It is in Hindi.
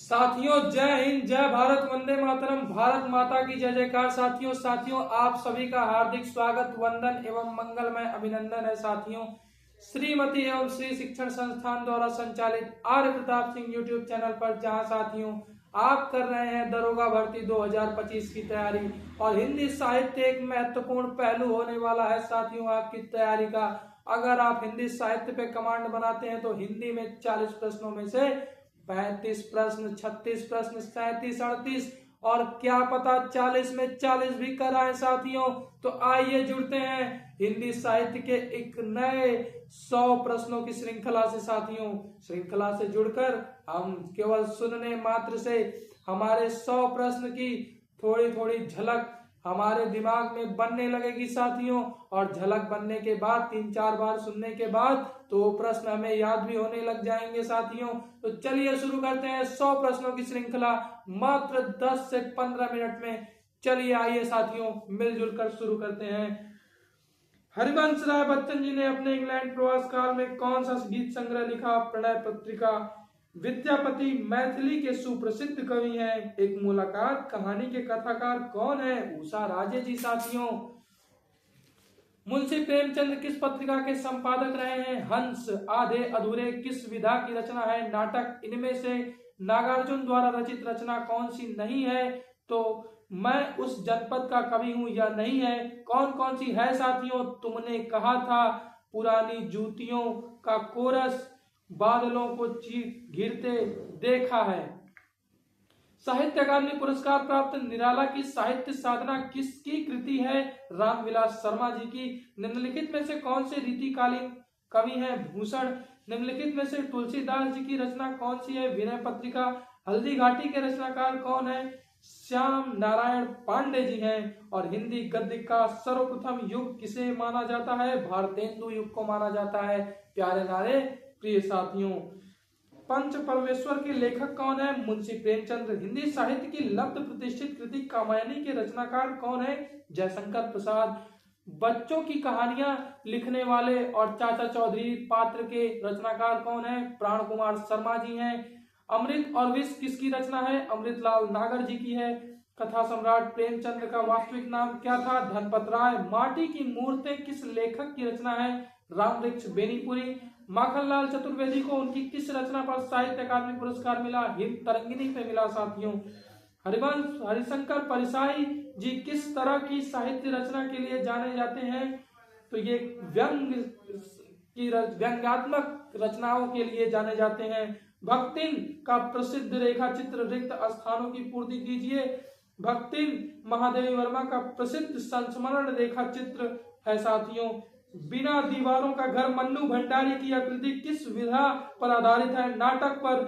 साथियों, जय हिंद, जय भारत, वंदे मातरम। भारत माता की जय जयकार। साथियों आप सभी का हार्दिक स्वागत, वंदन एवं मंगलमय अभिनंदन है। साथियों, श्रीमती एवं श्री शिक्षण संस्थान द्वारा संचालित आर्य प्रताप सिंह यूट्यूब चैनल पर, जहां साथियों आप कर रहे हैं दरोगा भर्ती 2025 की तैयारी, और हिंदी साहित्य एक महत्वपूर्ण पहलू होने वाला है साथियों आपकी तैयारी का। अगर आप हिंदी साहित्य पे कमांड बनाते हैं तो हिंदी में 40 प्रश्नों में से 35 प्रश्न, 36 प्रश्न, 37, 38 और क्या पता 40 में 40 भी कराएं साथियों। तो आइए जुड़ते हैं हिंदी साहित्य के एक नए 100 प्रश्नों की श्रृंखला से साथियों। श्रृंखला से जुड़कर हम केवल सुनने मात्र से हमारे 100 प्रश्न की थोड़ी थोड़ी झलक हमारे दिमाग में बनने लगेगी साथियों, और झलक बनने के बाद 3-4 बार सुनने के बाद तो प्रश्न हमें याद भी होने लग जाएंगे साथियों। तो चलिए शुरू करते हैं 100 प्रश्नों की श्रृंखला मात्र 10 से 15 मिनट में। चलिए आइए साथियों मिलजुल कर शुरू करते हैं। हरिवंश राय बच्चन जी ने अपने इंग्लैंड प्रवास काल में कौन सा गीत संग्रह लिखा? प्रणय पत्रिका। विद्यापति मैथिली के सुप्रसिद्ध कवि हैं। एक मुलाकात कहानी के कथाकार कौन है? उषा राजे जी साथियों। मुंशी प्रेमचंद किस पत्रिका के संपादक रहे हैं? हंस। आधे अधूरे किस विधा की रचना है? नाटक। इनमें से नागार्जुन द्वारा रचित रचना कौन सी नहीं है? तो मैं उस जनपद का कवि हूं या नहीं है? कौन कौन सी है साथियों? तुमने कहा था, पुरानी जूतियों का कोरस, बादलों को घिरते देखा है। साहित्य अकादमी पुरस्कार प्राप्त निराला की साहित्य साधना किसकी कृति है? रामविलास शर्मा जी की। निम्नलिखित में से कौन से रीतिकालीन कवि हैं? भूषण। निम्नलिखित में से तुलसीदास जी की रचना कौन सी है? विनय पत्रिका। हल्दी घाटी के रचनाकार कौन है? श्याम नारायण पांडे जी हैं। और हिंदी गद्य का सर्वप्रथम युग किसे माना जाता है? भारतेंदु युग को माना जाता है। प्यारे नारे प्रिय साथियों, पंच परमेश्वर के लेखक कौन है? मुंशी प्रेमचंद्र। हिंदी साहित्य की लब्ध प्रतिष्ठित कृति कामायनी के रचनाकार कौन है? जयशंकर प्रसाद। बच्चों की कहानियां लिखने वाले और चाचा चौधरी पात्र के रचनाकार कौन है? प्राण कुमार शर्मा जी हैं। अमृत और विष किसकी रचना है? अमृतलाल नागर जी की है। कथा सम्राट प्रेमचंद्र का वास्तविक नाम क्या था? धनपत राय। माटी की मूर्तें किस लेखक की रचना है? रामवृक्ष बेनीपुरी। माखनलाल चतुर्वेदी को उनकी किस रचना पर साहित्य अकादमी पुरस्कार मिला? हिंद तरंगिनी पे मिला साथियों। हरिवंश हरिशंकर परिसाई जी किस तरह की साहित्य रचना के लिए जाने जाते हैं? तो ये व्यंग्यात्मक रचनाओं के लिए जाने जाते हैं। भक्तिन का प्रसिद्ध रेखा चित्र रिक्त स्थानों की पूर्ति कीजिए। भक्तिन महादेवी वर्मा का प्रसिद्ध संस्मरण रेखा चित्र है साथियों। बिना दीवारों का घर मन्नू भंडारी की आकृति किस विधा पर आधारित है? नाटक पर।